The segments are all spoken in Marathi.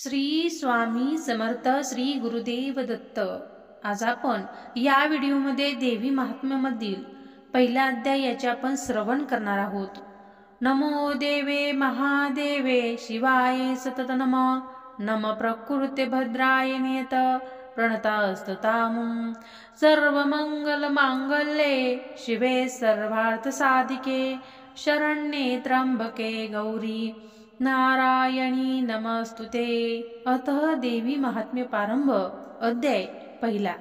श्री स्वामी समर्थ श्री गुरुदेव दत्त। आज आपण या व्हिडिओमध्ये देवी महात्म्यामधील पहिला अध्याय याचे आपण श्रवण करणार आहोत। नमो देवे महादेवे शिवाय सतत नम नम प्रकृते भद्राय नियत प्रणतस्ततामुं सर्वमंगल मांगल्ये शिवे सर्वार्थ साधिके शरण्ये त्र्यंबके गौरी नारायणी नमस्तुते। अतः देवी महात्म्य प्रारंभ। अध्याय पहिला।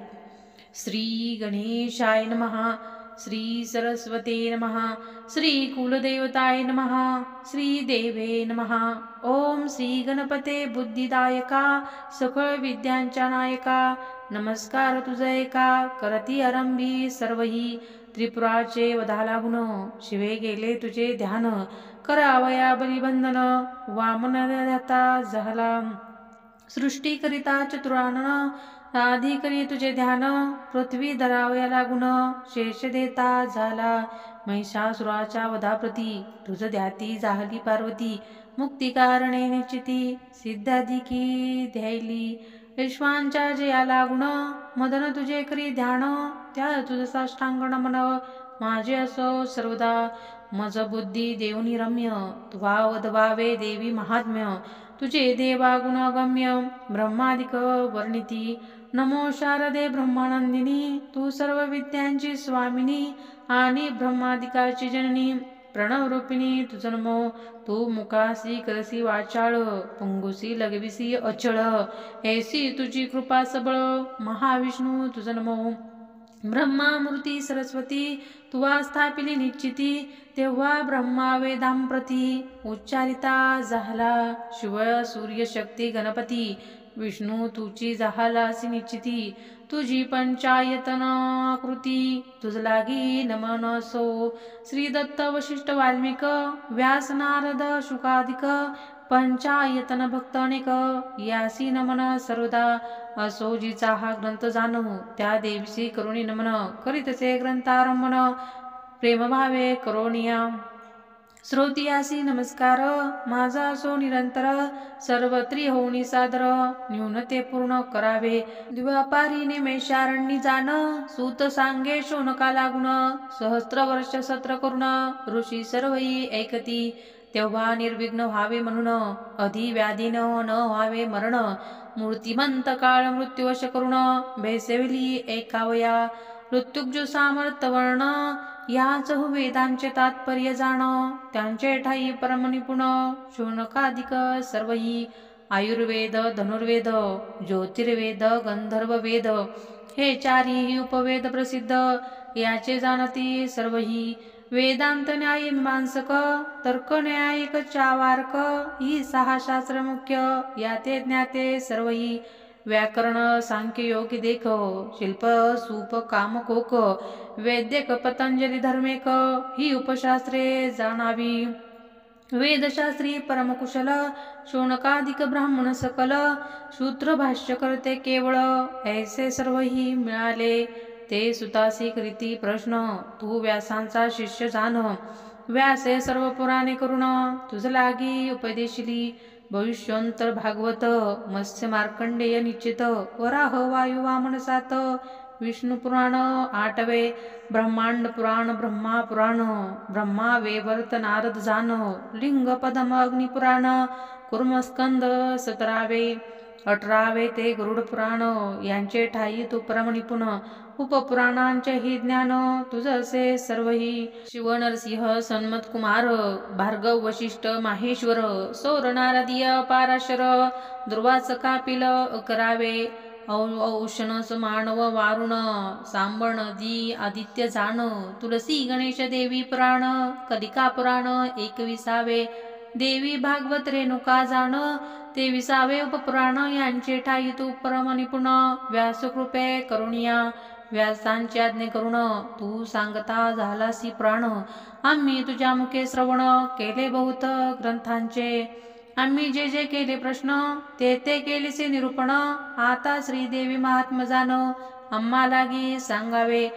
श्री गणेशाय नमः, श्री सरस्वते नमः, श्री कुलदेवताय नमः, श्री देवे नमः। ओम श्री गणपते बुद्धिदायका सकळ विद्यांच्या नायका, नमस्कार तुझे एका करती आरंभी सर्वही त्रिपुराचे वधा लागुन शिवे गेले तुझे ध्यान करावया बलिबंधन वामन ध्याता झाला सृष्टी करिता चतुरानन आधी करी तुझे ध्यान पृथ्वी धरावया लागुन शेष देता झाला महिषासुराच्या वधाप्रती तुझ ध्याती झाली पार्वती मुक्ती कारणे निश्चिती सिद्धाधिकी ध्यायली विश्वांच्या जया लागुन मदन तुझे करी ध्यान त्या तुझ साष्टांग नमन माझे असो सर्वदा मज बुद्धी देवनी रम्य तुवा वदवावे देवी महात्म्य तुझे देवा गुणगम्य ब्रह्मादिक वर्णिती नमो शारदे ब्रह्मानंदिनी तू सर्व विद्यांची स्वामिनी आणि ब्रह्मादिकाची जननी प्रणव रूपिणी तुझ नमो तू मुखासी करसी वाचाळ पुंगुसी लगविसी अचळ ऐसी तुझी कृपा सबळ महाविष्णू तुझ नमो ब्रह्मा मूर्ती सरस्वती तुवा स्थापिली निश्चिती तेव्हा ब्रह्मा वेदांप्रती उच्चारिता झाला शिव सूर्य शक्ती गणपती विष्णू तुझी झालासी निश्चिती तुझी पंचायतन आकृती तुझ लागी नमन असो श्री दत्त वशिष्ठ वाल्मिक व्यास नारद शुकादिक पंचायतन भक्त अनेक यासी नमन सर्वदा असो जिचा हा ग्रंथ जाणू त्या देवीसी करुणी नमन करीतसे ग्रंथारंभन प्रेमभावे करोनिया श्रोतियासी नमस्कार माझा असो निरंतर सर्वत्री होऊनी सादर न्यूनते पूर्ण करावे द्व्यापारीने मेषारण्य जाण सूत सांगे शोनका लागुन सहस्त्र वर्ष सत्र करुण ऋषी सर्वही ऐकती तेव्हा निर्विघ्न व्हावे म्हणून अधि व्याधीन न व्हावे मरण मूर्तिमंत काळ मृत्यूवश करुण बेसेवली ऐकावया ऋत्युज सामर्थ वर्ण याच वेदांचे तात्पर्य जाण त्यांचे ठाई परमनिपुण शोनकाधिक सर्वही आयुर्वेद धनुर्वेद ज्योतिर्वेद गंधर्व वेद हे चारही उपवेद प्रसिद्ध याचे जाणती सर्वही वेदांत न्याय मीमांसक तर्क न्यायिक चावार्क ही सहा शास्त्र मुख्य याते ज्ञाते सर्वही व्याकरण सांख्य योग देख शिल्प सूप काम कोक वैद्यक पतंजली धर्मेक ही उपशास्त्रे जाणावी वेदशास्त्री परमकुशल शोनकाधिक ब्राह्मण सकल शूद्र भाष्य करते केवळ ऐसे सर्वही मिळाले ते सुतासी करीती प्रश्न तू व्यासांचा शिष्य जाण व्यासे सर्व पुराणे करुण तुझ लागी उपदेशिली भविष्योत्तर भागवत मत्स्य मार्कंडेय निश्चित वराह वायु वामन सात विष्णु पुराण आठवे ब्रह्मांड पुराण ब्रह्मा पुराण ब्रह्मा वेवर्त नारद जान लिंग पदम अग्नि पुराण कुर्मस्कंद 17वे 18वे ते गरुड पुराण यांचे ठाई तू परमनिपुण उपपुराणांचे ही ज्ञान तुझसे सर्वही शिव नरसिंह सन्मत कुमार भार्गव वशिष्ठ माहेश्वर सौर नारदीय पाराशर दुर्वास कापिल करावे औषणस मानव वारुण सांबळ नदी आदित्य जाण तुलसी गणेश देवी पुराण कलिका पुराण 21वे देवी भागवत रेणुका जाण 23वे उपपुराण यांचे ठाई तू परमनिपुण व्यासकृपे करुणिया व्यासांची आज्ञा करुण तू सांगता झालासी पुराण आम्ही तुझ्या मुखे श्रवण केले बहुत ग्रंथांचे आम्ही जे जे केले प्रश्न ते ते केलेसे निरूपण आता श्रीदेवी महात्म्य जाण आम्हा लागी सांगावे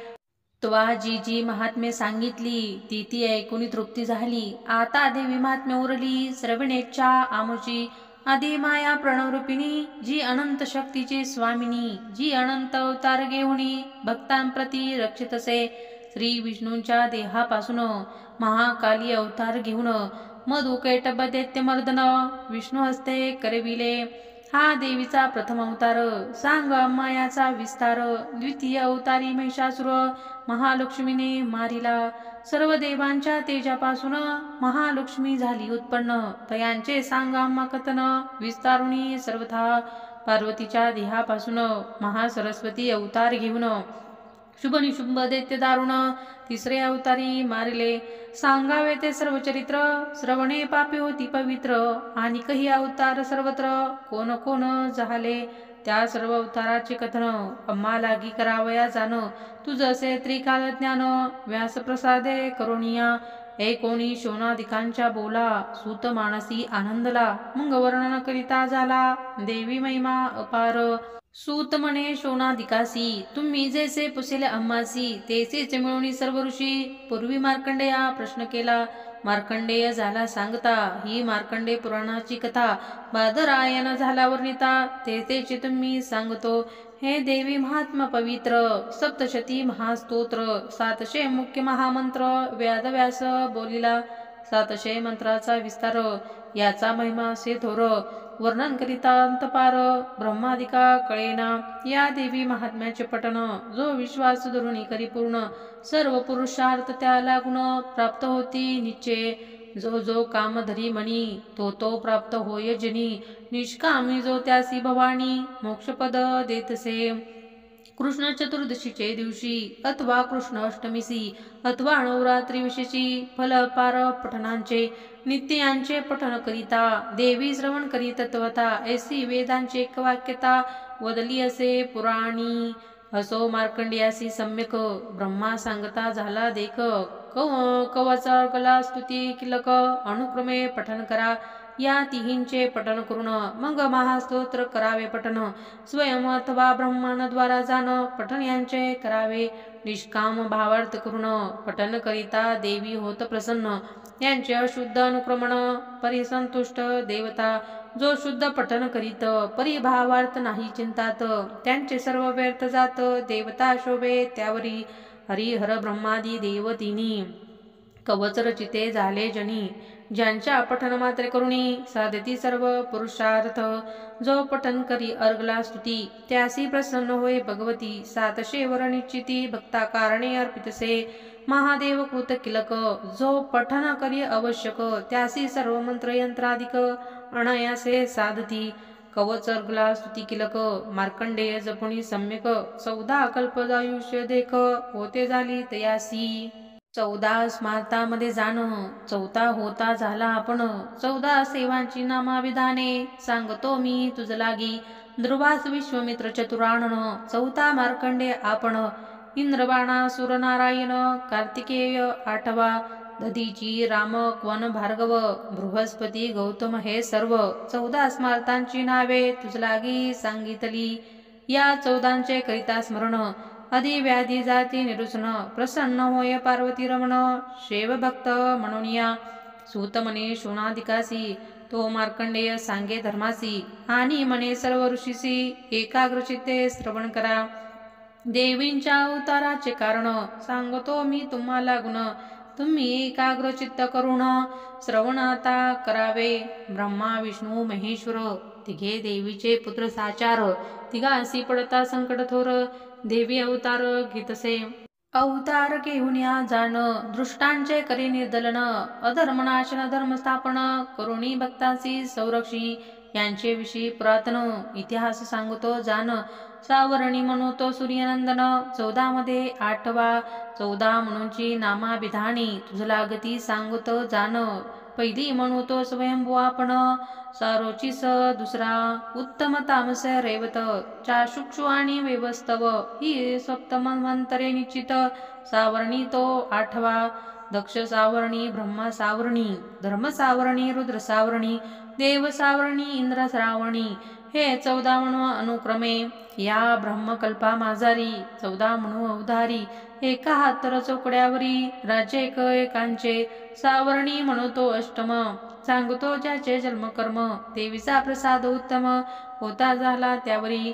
त्वा जी जी महात्म्य सांगितली ती ती ऐकून तृप्ती झाली आता देवी महात्म्य उरली श्रवणेच्छा आमुची आदी माया प्रणवरूपिणी, जी अनंत शक्तीची स्वामिनी, जी अनंत अवतार घेऊनी भक्तांप्रती रक्षितसे. श्री विष्णूंच्या देहापासून महाकाली अवतार घेऊन मधुकैटभ दैत्यमर्दन विष्णू हस्ते करविले. हा देवीचा प्रथम अवतार. सांग मायाचा विस्तार. द्वितीय अवतारी महिषासुर महालक्ष्मीने मारिला. सर्व देवांच्या तेजापासून महालक्ष्मी झाली उत्पन्न. तयांचे सांग आम्हा कथन. विस्तारुणी सर्वथा पार्वतीच्या देहापासून महासरस्वती अवतार घेऊन शुभ निशुंभ दैत्य दारुण तिसरे अवतारी मारिले. सांगावे ते सर्व चरित्र. श्रवणे पापी होती पवित्र. आणि काही अवतार सर्वत्र कोण कोण झाले. त्या सर्व अवताराचे कथन अम्हा लागी करावया जाण. तुझसे त्रिकाल ज्ञान व्यासप्रसादे करुणिया. एकोणी शोणादिकांच्या बोला. सूत मानसी आनंदला. मग वर्णन करिता झाला देवी महिमा अपार. सूत म्हणे शोणादिकासी, तुम्ही जैसे पुसेले आम्हासी तेसेच मिळवणी सर्व ऋषी. पूर्वी मार्कंडेया प्रश्न केला. मार्कंडेय झाला सांगता. ही मार्कंडे पुराणाची कथा. बादरायण झाला वर्णिता. तेचे तुम्ही सांगतो. हे देवी महात्मा पवित्र. सप्तशती महास्तोत्र. 700 मुख्य महामंत्र वेदव्यास बोलिला. 700 मंत्राचा विस्तार. याचा महिमा असे थोर. वर्णन करिता अंतपार. ब्रह्मादिका कळेना. या देवी महात्म्याचे पठन. जो विश्वास धरून करी पूर्ण. सर्व पुरुषार्थ त्या लागून प्राप्त होती निश्चय. जो जो काम धरी मनी तो तो प्राप्त होय जनी. निष्कामी जो त्यासी भवानी मोक्षपद देतसे. कृष्ण चतुर्दशीचे दिवशी अथवा कृष्ण अष्टमीसी अथवा नवरात्री विशेषी फलपार पठणांचे नित्यांचे पठन करिता देवी श्रवण करी तत्वता. ऐसी वेदांचे एक वाक्यता वदली असे पुराणी. असो मार्कंडेयासी सम्यक ब्रह्मा सांगता झाला देख. कवचा गला स्तुती किलक अनुक्रमे पठन करा. या तिहींचे पठन करून मग महास्तोत्र करावे पठन. स्वयं अथवा ब्रह्मांद्वारा जाण पठन यांचे करावे. निष्काम भावार्थ करून पठन करिता देवी होत प्रसन्न. यांचे अशुद्ध अनुक्रमण परिसंतुष्ट देवता. जो शुद्ध पठन करीत परिभावार्थ नाही चिंतात. त्यांचे सर्व व्यर्थ जात देवता शोभे त्यावरी. हरिहर ब्रह्मादी देवतिनी कवच रचिते झाले जनी. ज्यांच्या पठन मात्रे करुणी साधती सर्व पुरुषार्थ. जो पठन करी अर्गला स्तुती त्यासी प्रसन्न होय भगवती. 700 वर निश्चिती भक्ता कारणे अर्पितसे. महादेव कृत किलक. जो पठन करी आवश्यक त्यासी सर्व मंत्र यंत्राधिक अनायासे साधती. कवच अर्गला स्तुती किलक. मार्कंडेय जपुणी सम्यक 14 कल्पदायुष्य देख होते झाली तयासी. 14 स्मार्तामध्ये जाण 14 होता झाला आपण. 14 सेवांची नामाविधाने सांगतो मी तुझ लागी. ध्रुवास विश्वमित्र चतुरानन 14 मार्कंडे आपण. इंद्रबाणा सूरनारायण कार्तिकेय 8वा. दधीची राम क्वन भार्गव बृहस्पती गौतम हे सर्व 14 स्मार्तांची नावे तुझ लागी सांगितली. या 14चे करिता स्मरण. आदी व्याधी जाती निरुसन प्रसन्न होय पार्वती रमण. शेव भक्त म्हणून या. सूत म्हणे शोणादिकासी तो मार्कंडेय सांगे धर्मासी. आणि म्हणे सर्व ऋषीसी एकाग्रचित्ते श्रवण करा. देवींच्या अवताराचे कारण सांगतो मी तुम्हाला गुण. तुम्ही एकाग्रचित्त करून श्रवण आता करावे. ब्रह्मा विष्णू महेश्वर तिघे देवीचे पुत्र साचार. तिघासी पडता संकट थोर देवी अवतार घेतसे. अवतार घेऊन या जाण दृष्टांचे करी निर्दलन. अधर्मनाशन धर्मस्थापन करुणी भक्तांची संरक्षी. यांचे विषयी पुरातन इतिहास सांगतो जाण. सावरणी म्हणतो सूर्यनंदन 14 मध्ये 8वा. 14 म्हणूनची नामाभिधानी तुझ लागती सांगतो जाण. पहिली म्हणतो स्वयंभू आपण. सारोचीस दुसरा उत्तम तामस रेवत. चाशुक्षु आणि व्यवस्थव ही सप्तमन्वंतरे निश्चित. सावरणी तो 8वा. दक्ष सावरणी ब्रह्मा सावरणी धर्म सावरणी रुद्र सावरणी देव सावरणी इंद्र श्रावणी. हे 14 म्हणू अनुक्रमे. या ब्रह्मकल्पा माझारी 14 म्हणू अवधारी. एका हातर चोकड्यावरी राज्य एकांचे. सावरणी म्हणतो अष्टम. सांगतो ज्याचे जन्मकर्म देवीचा प्रसाद उत्तम होता झाला त्यावरी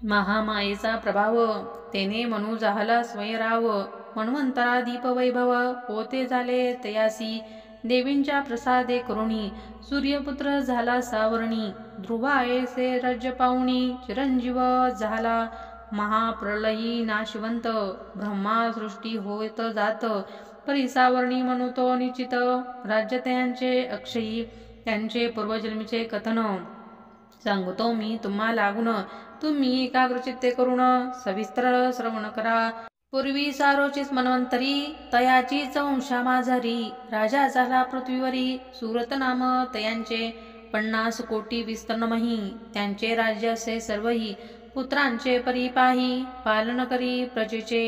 महामायेचा प्रभाव तेने म्हणू झाला स्वयंराव मन्वंतरा दीप वैभव होते झाले तयासी देवींच्या प्रसादे करुणी सूर्यपुत्र झाला सावरणी ध्रुवायसे राज्य पाहुणी चिरंजीव झाला महाप्रलयी नाशिवंत ब्रह्मा सृष्टी होत जात परिसावरणी म्हणतो निश्चित राज्य त्यांचे अक्षयी त्यांचे पूर्वजन्मीचे कथन सांगतो मी तुम्हा लागून तुम्ही एकाग्रचित्ते करून सविस्तर श्रवण करा पूर्वी सारोचित मन्वंतरी तयाचीच वंशा माझरी राजा झाला पृथ्वीवरी सुरत नाम तयांचे 50 कोटी विस्तीर्णमही त्यांचे राज्य असे सर्वही पुत्रांचे परिपाही पालन करी प्रजेचे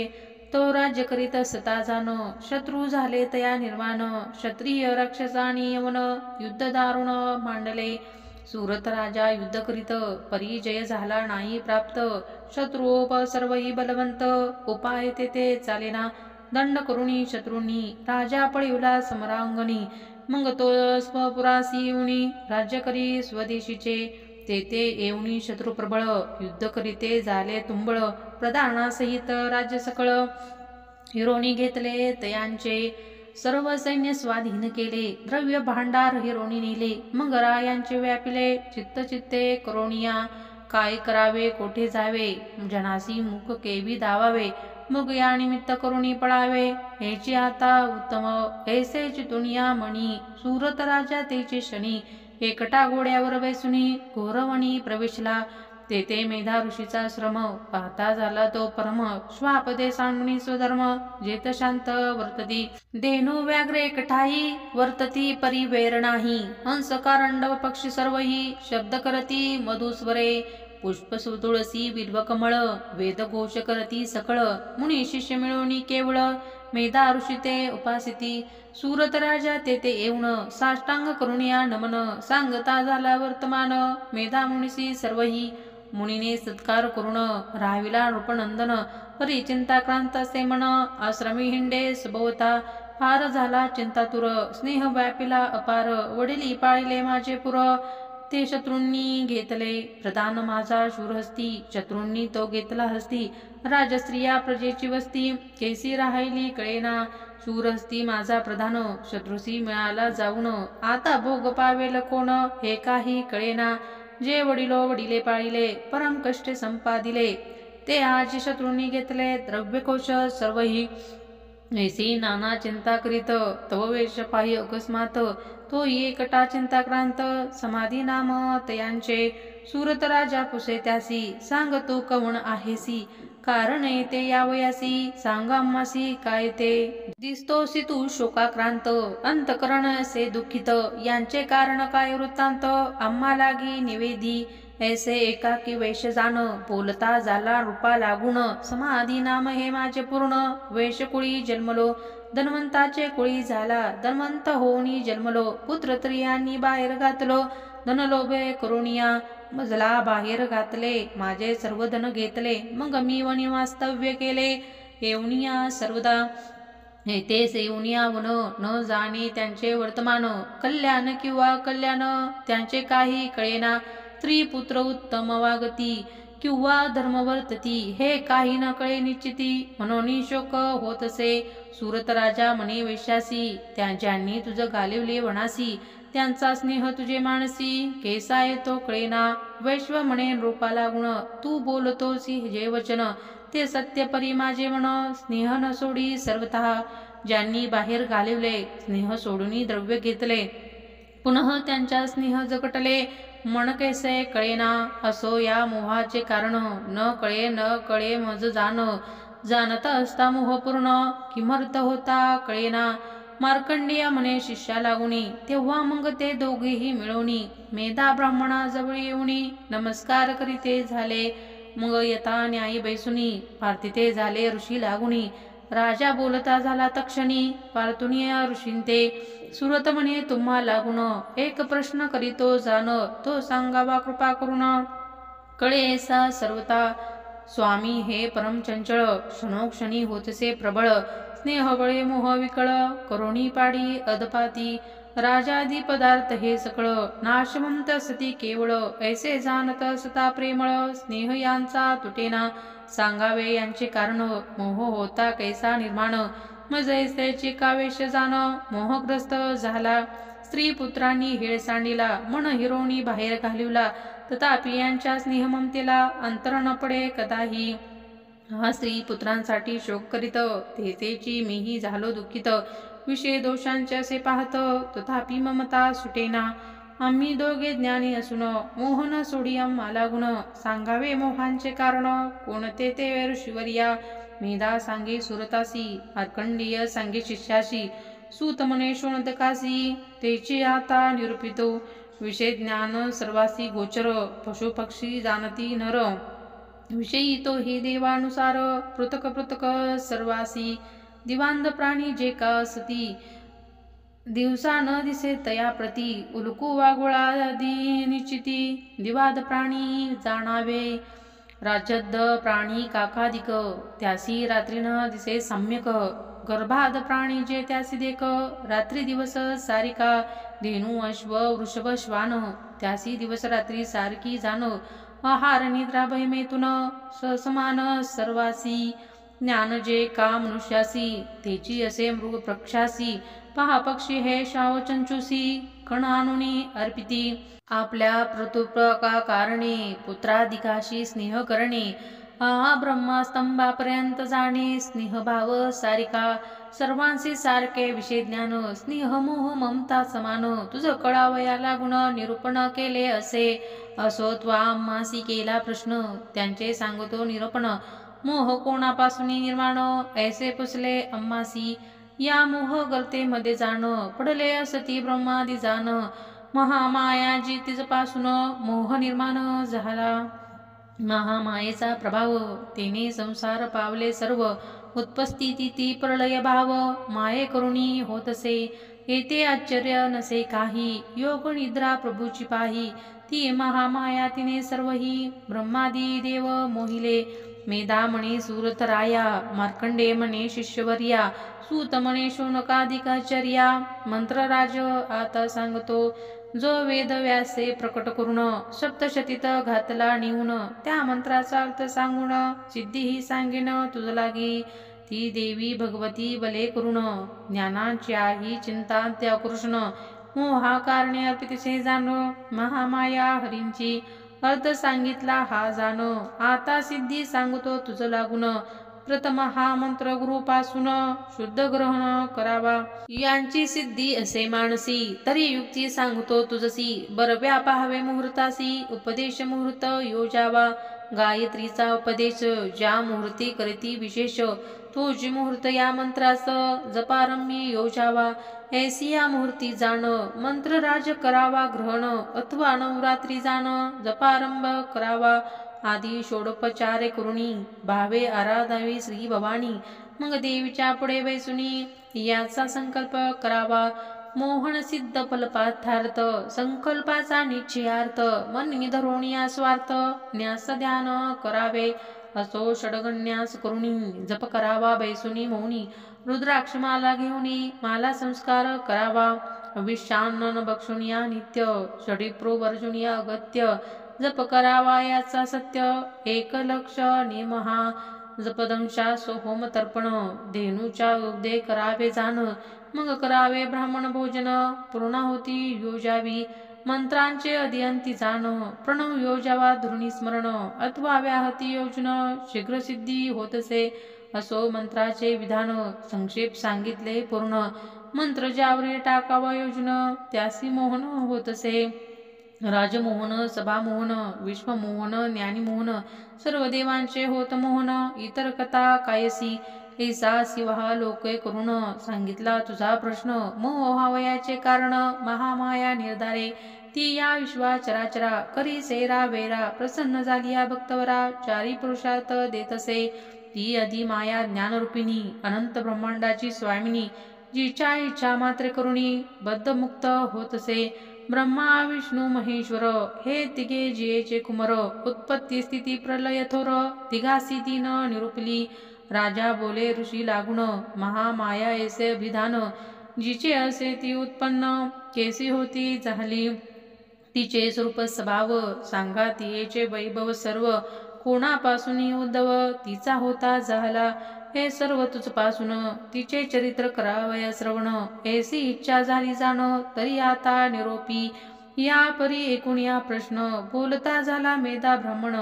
तो राज्य करीत असता जाण शत्रू झाले तया निर्माण क्षत्रिय राक्षसानी यवन युद्ध दारुण मांडले सुरत राजा युद्ध करीत परिजय झाला नाही प्राप्त शत्रुओप सर्वही बलवंत उपाय तेथे चालेना दंड करुणी शत्रूंनी राजा पळिवला समरांगणी मग तो स्वपुरासी येऊनी राज्य करी स्वदेशीचे तेथे येऊनी शत्रू प्रबळ युद्ध करीते झाले तुंबळ प्रधानासहित राज्य सकळ हिरोणी घेतले तयांचे सर्व सैन्य स्वाधीन केले द्रव्य भांडार हिरोणी नेले मग रायांचे व्यापिले चित्ते करोनिया काय करावे कोठे जावे जनासी मुख केवी दावावे मग या निमित्त करुणी पळावे हेची आता उत्तम ऐसे चितुनिया मणी सुरत राजा तेचे शनी एकटा घोड्यावर बैसुनी घोरवणी प्रवेशला तेथे मेधा ऋषीचा श्रम पाहता झाला तो परम श्वापदे सांडुनी स्वधर्म जेत शांत वर्तती देनो व्याघ्र एकठाई वर्तती परिवेर नाही हंस कारंडव पक्षी सर्वही शब्द करती मधुस्वरे पुष्प तुळसी बिल्व कमळ वेद घोष करती सकळ मुनी शिष्य मिळवणी केवळ मेधा ऋषी ते उपासिती सुरत राजा तेथे येऊन साष्टांग करुणिया नमन सांगता झाला वर्तमान मेधा मुनीसी सर्वही मुनीने सत्कार करून राहाविला नृपनंदन परी चिंताक्रांत असे मन आश्रमी हिंडे सुभवता फार झाला चिंतातुर स्नेह व्यापिला अपार वडिली पाळिले माझे पुर ते शत्रूंनी घेतले प्रधान माझा शूरहस्ती शत्रूंनी तो घेतला हस्ती राजस्त्रिया प्रजेची वस्ती केसी राहिली कळेना शूरहस्ती माझा प्रधान शत्रुसी मिळाला जाऊन आता भोग पावेल कोण हे काही कळेना जे वडिलो वडिले पाळिले परम कष्टे संपादिले ते आज शत्रूंनी घेतले द्रव्यकोश सर्वही ऐसी नाना चिंता करीत तव वेश पाही अकस्मात तो एकटा चिंताक्रांत समाधी नाम तयांचे सुरत राजा पुसे त्यासी सांग तू कवण आहेसी कारण ते यावयासी सांग आम्हासी काय ते दिसतोसी तू शोकाक्रांत अंतकरण असे दुःखित यांचे कारण काय वृत्तांत आम्हा लागी निवेदी ऐसे एकाकी वेश जाण बोलता झाला रूपा लागून समाधी नाम हे माझे पूर्ण वेशकुळी जन्मलो धन्वंताचे कुळी झाला धन्वंत होऊनी जन्मलो पुत्र त्रियांनी बाहेर घातलो धनलोभे करुणिया मजला बाहेर घातले माझे सर्व धन घेतले मग मी वणी वास्तव्य केले येऊनिया सर्वदा तेच येऊनिया वन न जाणे त्यांचे वर्तमान कल्याण किंवा कल्याण त्यांचे काही कळेना स्त्री पुत्र उत्तम वागती किंवा धर्म वर्तती हे काही न कळे निश्चिती म्हणून शोक होत असे सुरत राजा म्हणे वेश्यासी ज्यांनी तुझं घालिवले वनासी त्यांचा स्नेह तुझे मानसी केसा येतो कळेना वैश्व म्हणे रूपा लागुण तू बोलतोसी जे वचन ते सत्य परी माझे म्हण स्नेह न सोडी सर्वतः ज्यांनी बाहेर घालिवले स्नेह सोडून द्रव्य घेतले पुनः त्यांच्या स्नेह जगटले मन कैसे कळेना असो या मोहाचे कारण न कळे मज जाणता असता मोह पूर्ण किमर्थ होता कळेना मार्कंडेय म्हणे शिष्या लागुनी तेव्हा मग ते दोघेही मिळवणी मेधा ब्राह्मणा जवळ येऊनी नमस्कार करीते झाले मग यथा न्यायी बैसुनी पार्थिते झाले ऋषी लागुनी राजा बोलता झाला तक्षणी पार्थुनिय ऋषींते सुरत म्हणे तुम्हा लागून एक प्रश्न करीतो जाण तो सांगावा कृपा करून कळेसा सर्वता स्वामी हे परम चंचळ क्षणोक्षणी होतसे प्रबळ स्नेह बळे मोह विकळ करुणी पाडी अदपाती राजादी पदार्थ हे सकळ नाशवंत सती केवळ ऐसे जाणत सता प्रेमळ स्नेह यांचा तुटेना सांगावे यांचे कारण मोह होता कैसा निर्माण मग जैसे कावेश जाण मोहग्रस्त झाला स्त्री पुत्रांनी हेळ सांडिला मन हिरोणी बाहेर घालिवला तथापि यांच्या स्नेह ममतेला अंतर न पडे कदाही हा स्त्री पुत्रांसाठी शोक करीत तेथेची मीही झालो दुःखित विषय दोषांचे असे पाहत तथापि ममता सुटेना आम्ही दोघे ज्ञानी असून मोहन सोडी आम्हाला गुण सांगावे मोहांचे कारण कोणते ते ऋषीवर्या मेधा सांगे सुरतासी मार्कंडेय सांगे शिष्याशी सूत म्हणे शोणतकासी तेची आता निरूपितो विषय ज्ञान सर्वासी गोचर पशु पक्षी जाणती नर विषयी तो हे देवानुसार पृथक पृथक सर्वासी दिवांध प्राणी जे का असती दिवसा न दिसे तया प्रती उल्कू वागुळादी निश्चिती दिवाद प्राणी जाणावे राजद प्राणी काकादिक त्यासी रात्री न दिसे सम्यक गर्भाद प्राणी जे त्यासी देख रात्री दिवस सारिका धेनू अश्व वृषभ श्वान त्यासी दिवस रात्री सारखी जाण आहार निद्रा भयमेतून ससमान सर्वासी ज्ञान जे का मनुष्यासी तेची असे मृग पक्षासी पहा पक्षी हे शाव चंचुसी कण आणुनी अर्पिती आपल्या प्रतुप्रका कारणे पुत्राधिकाशी स्नेह करणे ब्रह्मस्तंभापर्यंत जाणे स्नेहभाव सारिका सर्वांशी सारखे विषय ज्ञान स्नेह मोह ममता समान तुझ कळावयाला गुण निरूपण केले असे असो त्वामासी केला प्रश्न त्यांचे सांगतो निरूपण मोह कोणापासून निर्माण ऐसे पुसले अम्मासी या मोह गर्तेमध्ये जाण पडले असती ब्रह्मादी जाण महामाया जी तिजपासून मोह निर्माण झाला महामायेचा प्रभाव तेने संसार पावले सर्व उत्पत्ती ती प्रलय भाव माये करुणी होतसे येथे आश्चर्य नसे काही योग निद्रा प्रभूची पाही ती महामाया तिने सर्वही ब्रह्मादी देव मोहिले मेधा म्हणे सुरतराया मार्कंडे म्हणे शिष्यवर्या सूत म्हणे शौनकाधिकाचार्या मंत्रराज आता सांगतो जो वेद व्यासे प्रकट करून सप्तशतीत घातला निवून त्या मंत्राचा अर्थ सांगून सिद्धीही सांगेन तुझ लागी ती देवी भगवती बले करून ज्ञानाची चिंता त्या कृष्ण मोहा कारणे अर्पितसे जाण महामाया हरींची अर्थ सांगितला हा जाण आता सिद्धी सांगतो तुझ लागून प्रथम हा मंत्र गुरुपासून शुद्ध ग्रहण करावा यांची सिद्धी असे मानसी तरी युक्ती सांगतो तुझसी बरव्या पाहावे मुहूर्तासी उपदेश मुहूर्त योजावा गायत्रीचा उपदेश ज्या मुहूर्ती करती विशेष तो जी मुहूर्त या मंत्रास जपारंभी योजावा ऐसी या मुहूर्ती जाण मंत्रराज करावा ग्रहण अथवा नवरात्री जाण जपारंभ करावा आदी षोडोपचारे करुणी भावे आराधावी श्री भवानी मग देवीच्या पुढे बैसुनी याचा संकल्प करावा मोहन सिद्ध फलपार्थार्थ संकल्पाचा निश्चयार्थ मन निधरोणी स्वार्थ न्यास ध्यान करावे असो षडगण्यास करुणी जप करावा बैसुनी मौनी रुद्राक्षमाला घेऊनी माला संस्कार करावा अविशान्न बक्षुनिया नित्य षडीप्रो वर्जुनिया अगत्य जप करावा याचा सत्य एक लक्ष निमहा जपदंशा सोहोम तर्पण धेनूच्या उदे करावे जाण मग करावे ब्राह्मण भोजन पूर्णाहुती योजावी मंत्रांचे अधियंती जाण प्रणव योजावा धृणी स्मरण अथवा व्याहती योजन शीघ्र सिद्धी होतसे असो मंत्राचे विधान संक्षेप सांगितले पूर्ण मंत्र ज्यावरी टाकावा योजन त्यासी मोहन होतसे राजमोहन सभामोहन विश्वमोहन ज्ञानीमोहन सर्व देवांचे होत मोहन इतर कथा कायसी ऐसा शिवहा लोके करून सांगितला तुझा प्रश्न मोहावयाचे कारण महामाया निर्धारे ती या विश्वा चराचरा करी सेरा वेरा प्रसन्न झाली या भक्तवरा चारी पुरुषार्थ देतसे ती आधी माया ज्ञानरूपिणी अनंत ब्रह्मांडाची स्वामिनी जिच्या इच्छा मात्र करुणी बद्धमुक्त होतसे ब्रह्मा विष्णू महेश्वर हे तिघे जियेचे कुमर उत्पत्ती स्थिती प्रलय थोर तिघासी तीन निरूपली राजा बोले ऋषी लागुण महामाया ऐसे अभिधान जिचे असे ती उत्पन्न केसी होती झाली तिचे स्वरूप स्वभाव सांगा तिचे वैभव सर्व कोणापासून उद्धव तिचा होता झाला हे सर्व तुझपासून तिचे चरित्र करावया श्रवण ऐसी इच्छा झाली जाण तरी आता निरोपी या परी एकूण या प्रश्न बोलता झाला मेधा ब्राह्मण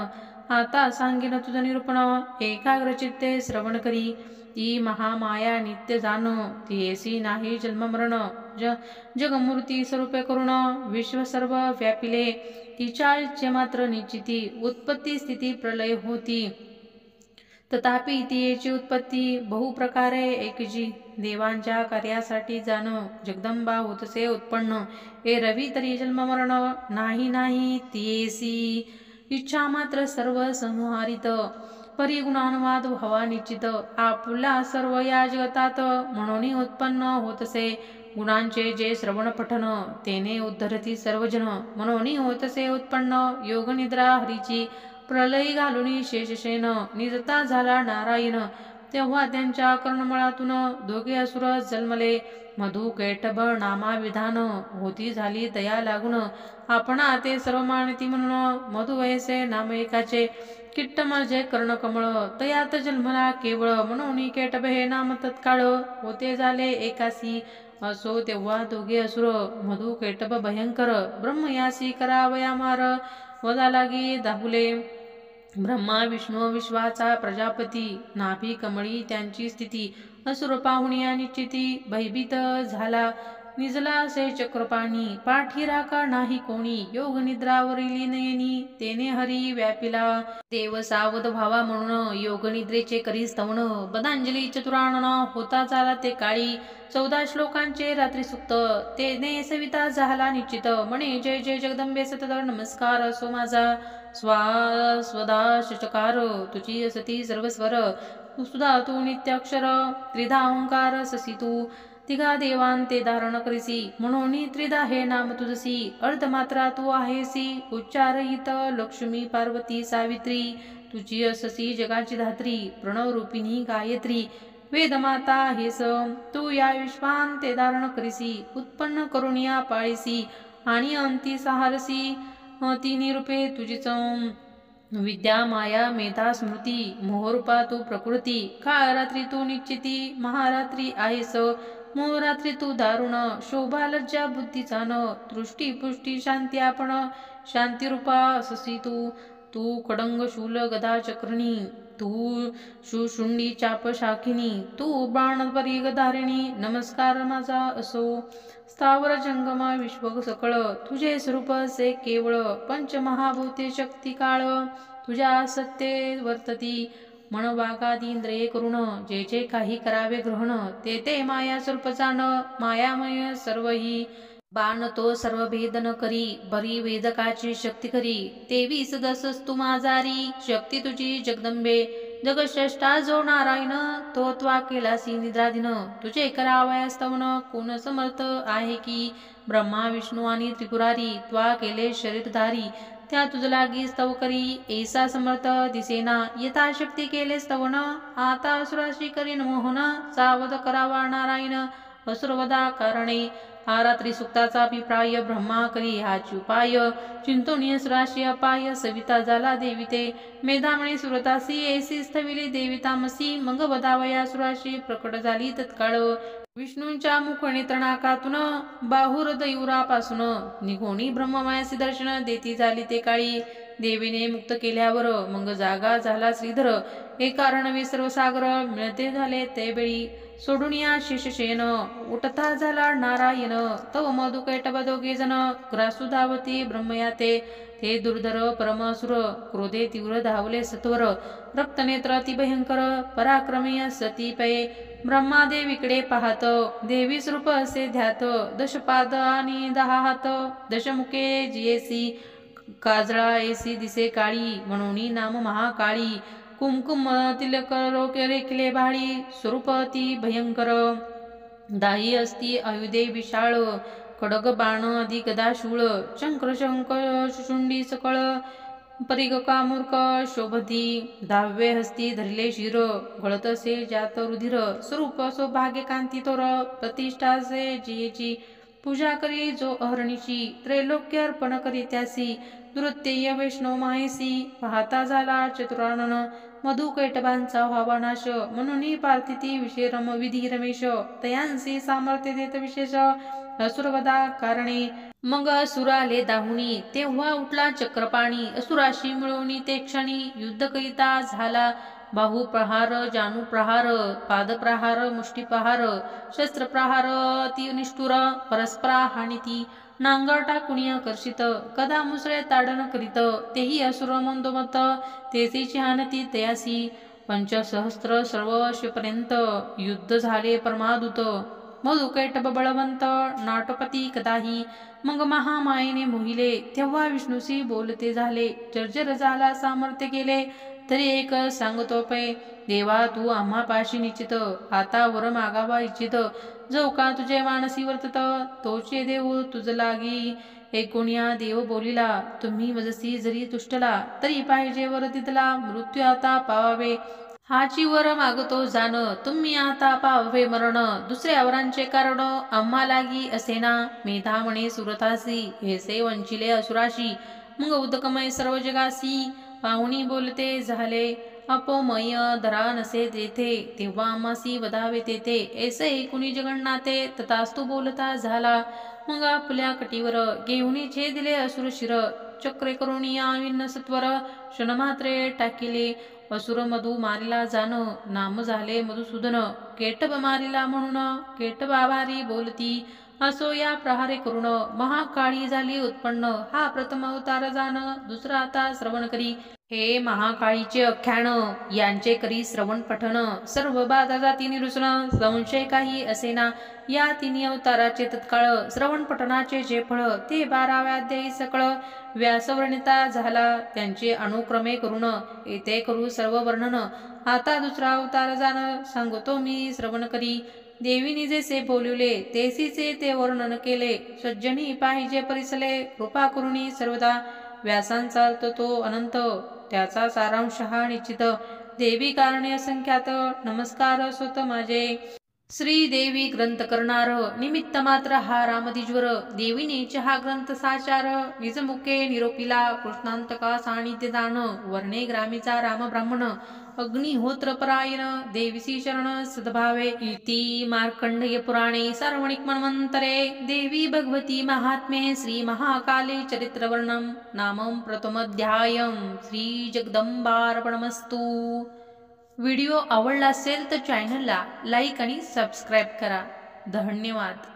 आता सांगेन तुझं निरूपण एकाग्र चित्ते श्रवण करी ती महामाया नित्य जाण ती ऐसी नाही जन्म मरण जगमूर्ती स्वरूपे करुण विश्व सर्व व्यापिले तिच्या इच्छे मात्र निश्चिती उत्पत्ती स्थिती प्रलय होती तथापि तिची उत्पत्ती बहुप्रकारे एकजी देवांच्या कार्यासाठी जाण जगदंबा होतसे उत्पन्न ए रवी तरी जन्म मरण नाही तियेसी इच्छा मात्र सर्व संहारित परिगुणानुवाद व्हावा निश्चित आपुला सर्व या जगतात म्हणून उत्पन्न होतसे गुणांचे जे श्रवण पठन तेने उद्धरती सर्वजन म्हणून होतसे उत्पन्न योग निद्रा हरीची प्रलय घालून शेषशेन निजता झाला नारायण तेव्हा त्यांच्या कर्णमळातून दोघे असुर जन्मले मधु कैटभ नामा विधान होती झाली दया लागून आपणा ते सर्व मानती म्हणून मधु वैसे नाम एकाचे किट्ट म्हणजे कर्णकमळ तयात जन्मला केवळ म्हणून कैटभ हे नाम तत्काळ होते झाले एकासी असो तेव्हा दोघे असुर मधु कैटभ भयंकर ब्रह्मयासी करावया मार वदा लागी दाहुले ब्रह्मा विष्णू विश्वाचा प्रजापती नाभी कमळी त्यांची स्थिती असुर पाहुणी निश्चिती भयभीत झाला निजला असे चक्रपाणी पाठी राखा नाही कोणी योग निद्रावरील नयनी तेने हरी व्यापिला देव सावध व्हावा म्हणून योग निद्रेचे करी स्तवन बदांजली चतुरानन होता झाला ते काळी 14 श्लोकांचे रात्री सुक्त तेने सविता झाला निश्चित म्हणे जय जय जगदंबे सतत नमस्कार असो माझा स्वदा शचकार तुझी असती सर्वस्वर सुधा तू नित्याक्षर त्रिधा ओंकार ससी तू तिघा देवान ते धारण करीसी म्हणून त्रिधा हे नाम तुझसी अर्धमात्रा तू आहेसी उच्चारहित लक्ष्मी पार्वती सावित्री तुझी अससी जगाची धात्री प्रणव रूपिणी गायत्री वेदमाता हेस तू या विश्वान ते धारण करीसी उत्पन्न करून या पाळीसी आणि अंती सहारसी तिन्ही रूपे तुझीच विद्या माया मेधा स्मृती मोहरूपा तू प्रकृती काळ रात्री तू निश्चिती महारात्री आहेस मोहरात्री तू दारुण शोभा लज्जा बुद्धीचा न दृष्टी पुष्टी शांती आपण शांतिरूपा अससी तू तू खडंग शूल गदा चक्रिणी तू शुशुंडी चाप शाखिनी तू बाणपरी गधारिणी नमस्कार माझा असो स्थावर जंगम विश्व सकळ तुझे स्वरूप से केवळ पंचमहाभूते शक्ती काळ तुझ्या सत्ते वर्तती मन वागादींद्रिये करुण जे जे काही करावे ग्रहण ते ते माया स्वरूप जाण मायामय सर्वही बाण तो सर्व भेद न करी बरी वेदकाची शक्ती करी 23 दसस तू माझारी शक्ती तुझी जगदंबे जगश्रेष्ठा जो नारायण तो त्वा केलासी निद्राधीन तुझे करावया स्तवन कोण समर्थ आहे की ब्रह्मा विष्णू आणि त्रिपुरारी त्वा केले शरीरधारी त्या तुझ लागी स्तव करी ऐसा समर्थ दिसेना यथाशक्ती केले स्तवन आता असुराशी करीन मोहन सावध करावा नारायण असुरवदा कारणे हा रात्री सुक्ताचा अभिप्राय ब्रह्मा करी हाची उपाय चिंतोनी असुराशी अपाय सविता झाला देविते मेधामणे सुरतासी ऐसी स्थविली देवितामसी मग वदावया असुराशी प्रकट झाली तत्काळ विष्णूंच्या मुखनेत्रनाकातून बाहुरदयुरापासून निघोणी ब्रह्ममायासी दर्शन देती झाली ते काळी देवीने मुक्त केल्यावर मग जागा झाला श्रीधर हे कारण सर्व सागर मिळते झाले ते बेळी सोडून या शेषशेन उठता झाला नारायण तव मधु कैटभ दोघे जण ग्रासुधावती ब्रह्मयाते ते दुर्धर परमासुर क्रोधे तीव्र धावले सत्वर रक्तनेत्र अतिभयंकर पराक्रमी सती पै ब्रह्मादेवीकडे पाहत देवी स्वरूप असे ध्यात दशपाद आणि 10 हात दशमुखे जियेसी काजळा ऐसी दिसे काळी म्हणून नाम महाकाळी कुमकुम तिलक रोके रेखले भाळी स्वरूप अति भयंकर दाही असती आयुधे विशाळ खडग बाण आदी गदा शूळ शंकर शंकर शुंडी सकळ परिगका मूर्ख शोभती, दहावे हस्ती धरले शिर, गळतसे जात रुधिर, स्वरूप सौभाग्य कांती तोर, प्रतिष्ठासे जियेची, पूजा करी जो अहरणीची, त्रैलोक्य अर्पण करी त्यासी, दुरुत्यय वैष्णव माहेसी, पाहता झाला चतुरानन, मधु कैटभांचा व्हावा नाश, म्हणून पार्थिती विषेरम विधी रमेश, तयांसी सामर्थ्य देत विशेष, असुरवदा कारणे, मग असुराले दाहुणी, तेव्हा उठला चक्रपाणी, असुराशी मिळवणी ते क्षणी, युद्ध करिता झाला बाहू प्रहार, जानू प्रहार, पाद प्रहार, मुष्टी प्रहार, शस्त्र प्रहार, ती निष्ठुर, परस्परा हानिती, नांगर टाकुणी आकर्षित, कदा मुसळे ताडन करीत, तेही असुर मंदोमत, तेसीची हानती तयासी, पंचसहस्त्र सर्वशपर्यंत, युद्ध झाले परमादूत, मधुकैटभ बळवंत, नाटपती कदाही, मग महामायेने मोहिले, तेव्हा विष्णूशी बोलते झाले, जर्जर झाला सामर्थ्य केले, तरी एक सांगतो पै, देवा तू आम्हापाशी निश्चित, आता वर मागावा इच्छित, जो का तुझे मानसी वर्तत, तोचे देव तुझ लागी, एकोणिया देव बोलिला, तुम्ही मजसी जरी तुष्टला, तरी पाहिजे वर तिथला, मृत्यू आता पावावे, हाची वर मागतो जाण, तुम्ही आता पाहावे मरण, दुसऱ्या वरांचे कारण आम्हा लागी असेना, मेधा म्हणे सुरथासी, हेसे वंचिले असुराशी, मग उदकमय सर्व जगासी, पाहुणी बोलते झाले, अपोमय धरा नसे तेथे, तेव्हा आम्हासी वधावे तेथे, ऐसे कुणी जगन्नाथे, तथास्तु बोलता झाला, मग आपल्या कटीवर घेऊनी छेदिले असुर शिर, चक्रे करुणी आविन्न सत्वर, क्षणमात्रे टाकिले, असुर मधु मारिला जान, नाम झाले मधुसूदन, केटभ मारिला म्हणून, केटभ आभारी बोलती, असो या प्रहारे करुण, महाकाळी झाली उत्पन्न, हा प्रथम अवतार जाण, दुसरा आता श्रवण करी, हे महाकाळीचे आख्यान, यांचे करी श्रवण पठण, सर्व बाधा जाती निरुसन, संशय काही असेना, या तिन्ही अवताराचे तत्काळ, श्रवण पठणाचे जे फळ, ते 12व्या अध्यायी सकळ, व्यासवर्णिता झाला, त्यांचे अनुक्रमे करून, येथे करू सर्व वर्णन, आता दुसरा अवतार जाण, सांगतो मी श्रवण करी, देवीने जैसे बोलवले, तेसीचे ते वर्णन केले, सज्जनी पाहिजे परिसले, कृपा करुणी सर्वदा, व्यासांचा अर्थ तो अनंत, त्याचा सारांश हा निश्चित, देवी कारणे असंख्यात, नमस्कार स्वत माझे, श्री देवी ग्रंथ करणार, निमित्त मात्र हा रामदिज्वर, देवीने हा ग्रंथ साचार, निजमुखे निरोपिला, कृष्णांतका सानिध्य दान, वर्णे ग्रामीचा राम ब्राह्मण, अग्निहोत्र परायण, देवीसी शरण सद्भावे, इति मार्कंडेय पुराणे सार्वणिक मन्वंतरे, देवी भगवती महात्म्ये श्री महाकाली चरित्रवर्णन, नामं प्रथमोऽध्यायं, श्री जगदंबार्पणमस्तु। व्हिडिओ आवडला असेल तर चॅनलला लाईक आणि सबस्क्राईब करा। धन्यवाद।